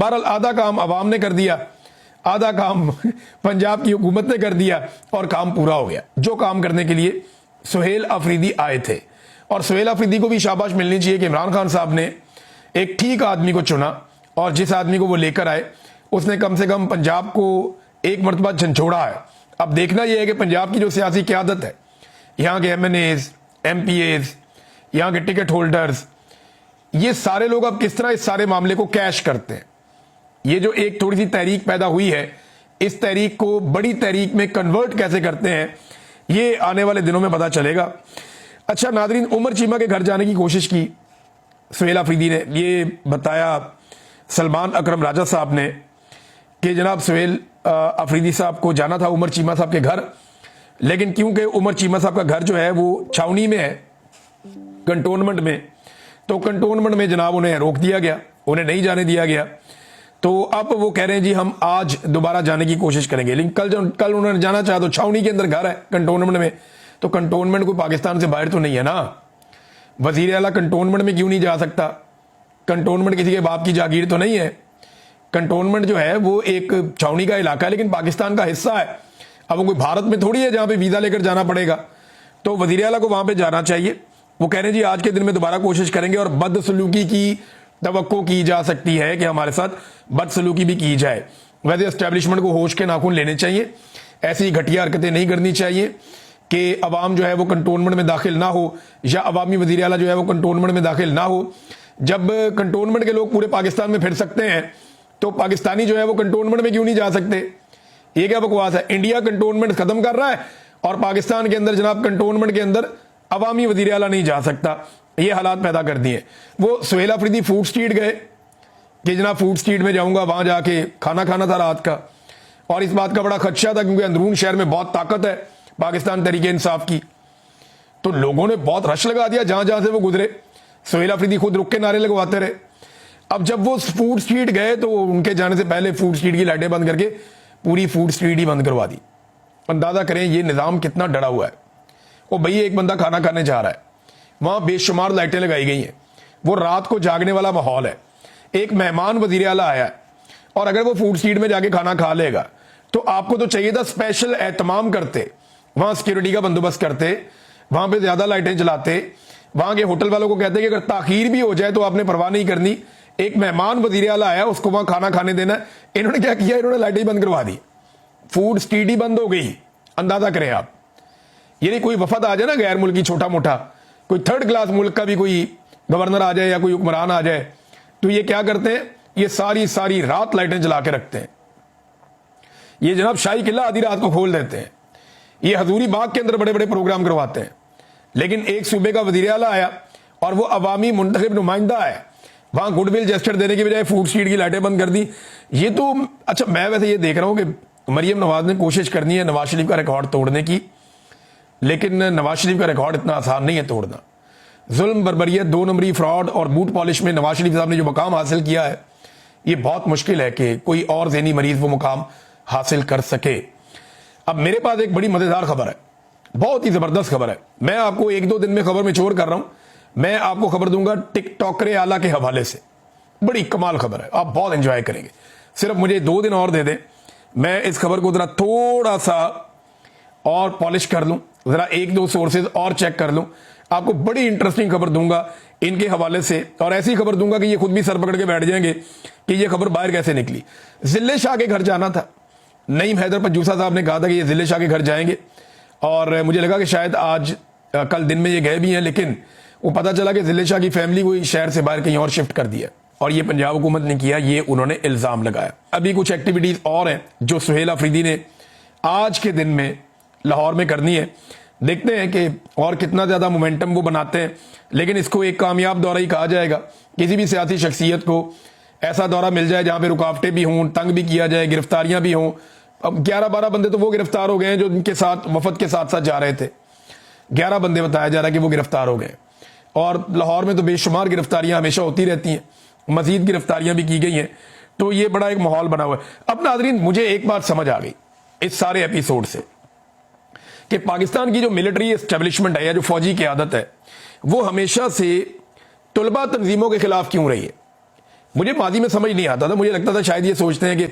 बहरहाल आधा काम अवाम ने कर दिया, आधा काम पंजाब की हुकूमत ने कर दिया और काम पूरा हो गया। जो काम करने के लिए सुहेल अफरीदी आए थे, और सुहेल अफरीदी को भी शाबाश मिलनी चाहिए कि इमरान खान साहब ने एक ठीक आदमी को चुना, और जिस आदमी को वो लेकर आए उसने कम से कम पंजाब को एक मरतबा झंझोड़ा है। अब देखना यह है कि पंजाब की जो सियासी क़यादत है, यहाँ के MNAs, MPAs, यहाँ के टिकट होल्डर्स, ये सारे लोग अब किस तरह इस सारे मामले को कैश करते हैं। ये जो एक थोड़ी सी तहरीक पैदा हुई है, इस तहरीक को बड़ी तहरीक में कन्वर्ट कैसे करते हैं, ये आने वाले दिनों में पता चलेगा। अच्छा नादरीन, उमर चीमा के घर जाने की कोशिश की सुहेल अफरीदी ने। ये बताया सलमान अकरम राजा साहब ने कि जनाब सुहेल अफरीदी साहब को जाना था उमर चीमा साहब के घर, लेकिन क्योंकि उमर चीमा साहब का घर जो है वो छावनी में है, कंटोनमेंट में, तो कंटोनमेंट में जनाब उन्हें रोक दिया गया, उन्हें नहीं जाने दिया गया। तो अब वो कह रहे हैं जी हम आज दोबारा जाने की कोशिश करेंगे, लेकिन कल उन्होंने जाना चाहा तो छावनी के अंदर घर है कंटोनमेंट में, तो कंटोनमेंट कोई पाकिस्तान से बाहर तो नहीं है ना। वजीर आला कंटोनमेंट में क्यों नहीं जा सकता? कंटोनमेंट किसी के बाप की जागीर तो नहीं है। कंटोनमेंट जो है वो एक छावनी का इलाका है, लेकिन पाकिस्तान का हिस्सा है। अब वो कोई भारत में थोड़ी है जहां पे वीजा लेकर जाना पड़ेगा, तो वजीर आला को वहां पे जाना चाहिए। वो कह रहे हैं जी आज के दिन में दोबारा कोशिश करेंगे, और बदसलूकी की तवक्को की जा सकती है कि हमारे साथ बदसलूकी भी की जाए। वैसे एस्टेब्लिशमेंट को होश के नाखून लेने चाहिए, ऐसी घटिया हरकतें नहीं करनी चाहिए कि अवाम जो है वो कंटोनमेंट में दाखिल ना हो, या अवामी वजीर आला जो है वो कंटोनमेंट में दाखिल ना हो। जब कंटोनमेंट के लोग पूरे पाकिस्तान में फिर सकते हैं, तो पाकिस्तानी जो है वो कंटोनमेंट में क्यों नहीं जा सकते? ये क्या बकवास है? इंडिया कंटोनमेंट खत्म कर रहा है और पाकिस्तान के अंदर जनाब कंटोनमेंट के अंदर अवामी वजीर आला नहीं जा सकता। ये हालात पैदा कर दिए। वो सुहेल अफरीदी फूड स्ट्रीट गए कि जनाब फूड स्ट्रीट में जाऊंगा, वहां जाके खाना खाना था रात का, और इस बात का बड़ा खदशा था क्योंकि अंदरून शहर में बहुत ताकत है पाकिस्तान तहरीक इंसाफ की। तो लोगों ने बहुत रश लगा दिया जहां जहां से वो गुजरे। सुहेल अफरीदी खुद रुक के नारे लगवाते रहे। अब जब वो फूड स्ट्रीट गए तो उनके जाने से पहले फूड स्ट्रीट की लाइटें बंद करके पूरी फूड स्ट्रीट ही बंद करवा दी। अंदाजा करें ये निजाम कितना डरा हुआ है। वो भाई एक बंदा खाना खाने जा रहा है, वहां बेशुमार लाइटें लगाई गई हैं, वो रात को जागने वाला माहौल है। एक मेहमान वजीर आला आया है, और अगर वो फूड स्ट्रीट में जाके खाना खा लेगा तो आपको तो चाहिए था स्पेशल एहतमाम करते, वहां सिक्योरिटी का बंदोबस्त करते, वहां पे ज्यादा लाइटें जलाते, वहां के होटल वालों को कहते कि अगर ताखीर भी हो जाए तो आपने परवाह नहीं करनी, एक मेहमान वजीर आला आया उसको वहां खाना खाने देना। इन्होंने क्या किया? इन्होंने लाइटें बंद करवा दी, फूड स्ट्रीट ही बंद हो गई। अंदाजा करें आप, ये नहीं कोई वफद आ जाए ना गैर मुल्की, छोटा मोटा कोई थर्ड क्लास मुल्क का भी कोई गवर्नर आ जाए या कोई हुक्मरान आ जाए, तो ये क्या करते हैं? ये सारी सारी रात लाइटें जला के रखते हैं। ये जनाब शाही किला आधी रात को खोल देते हैं। ये हजूरी बाग के अंदर बड़े बड़े प्रोग्राम करवाते हैं। लेकिन एक सूबे का वजीर आला आया और वो अवामी मुंतखब नुमाइंदा है, वहां गुडविल जेस्चर देने की बजाय फूड स्ट्रीट की लाइटें बंद कर दी। ये तो अच्छा, मैं वैसे ये देख रहा हूं कि मरियम नवाज ने कोशिश करनी है नवाज शरीफ का रिकॉर्ड तोड़ने की, लेकिन नवाज शरीफ का रिकॉर्ड इतना आसान नहीं है तोड़ना। जुल्म, बर्बरियत, 2 नंबरी, फ्रॉड और बूट पॉलिश में नवाज शरीफ साहब ने जो मुकाम हासिल किया है, ये बहुत मुश्किल है कि कोई और ज़हनी मरीज वो मुकाम हासिल कर सके। अब मेरे पास एक बड़ी मजेदार खबर है, बहुत ही जबरदस्त खबर है। मैं आपको 1-2 दिन में खबर में छोड़ कर रहा हूं। मैं आपको खबर दूंगा टिकटॉकरे आला के हवाले से। बड़ी कमाल खबर है, आप बहुत एंजॉय करेंगे। सिर्फ मुझे 2 दिन और दे दें, मैं इस खबर को जरा थोड़ा सा और पॉलिश कर लूं, जरा 1-2 सोर्सेज और चेक कर लूं, आपको बड़ी इंटरेस्टिंग खबर दूंगा इनके हवाले से, और ऐसी खबर दूंगा कि ये खुद भी सर पकड़ के बैठ जाएंगे कि ये खबर बाहर कैसे निकली। जिले शाह के घर जाना था। नईम हैदर पंजूसा साहब ने कहा था कि ये जिले शाह के घर जाएंगे, और मुझे लगा कि शायद आज कल दिन में ये गए भी हैं, लेकिन वो पता चला कि जिले शाह की फैमिली को शहर से बाहर कहीं और शिफ्ट कर दिया, और ये पंजाब हुकूमत ने किया, ये उन्होंने इल्जाम लगाया। अभी कुछ एक्टिविटीज और हैं जो सुहेल अफरीदी ने आज के दिन में लाहौर में करनी है। देखते हैं कि और कितना ज्यादा मोमेंटम वो बनाते हैं, लेकिन इसको एक कामयाब दौरा ही कहा जाएगा। किसी भी सियासी शख्सियत को ऐसा दौरा मिल जाए जहां पे रुकावटें भी हों, तंग भी किया जाए, गिरफ्तारियां भी हों। अब 11-12 बंदे तो वो गिरफ्तार हो गए हैं जो उनके साथ वफद के साथ साथ जा रहे थे। 11 बंदे बताया जा रहा है कि वो गिरफ्तार हो गए, और लाहौर में तो बेशुमार गिरफ्तारियां हमेशा होती रहती हैं, मजीद गिरफ्तारियां भी की गई हैं। तो ये बड़ा एक माहौल बना हुआ है। अब नाज़रीन, मुझे एक बात समझ आ गई इस सारे एपिसोड से कि पाकिस्तान की जो मिलिट्री एस्टेब्लिशमेंट है या जो फौजी क़यादत है, वो हमेशा से तलबा तंजीमों के खिलाफ क्यों रही है। مجھے ماضی میں سمجھ نہیں آتا تھا، مجھے لگتا تھا شاید یہ سوچتے ہیں کہ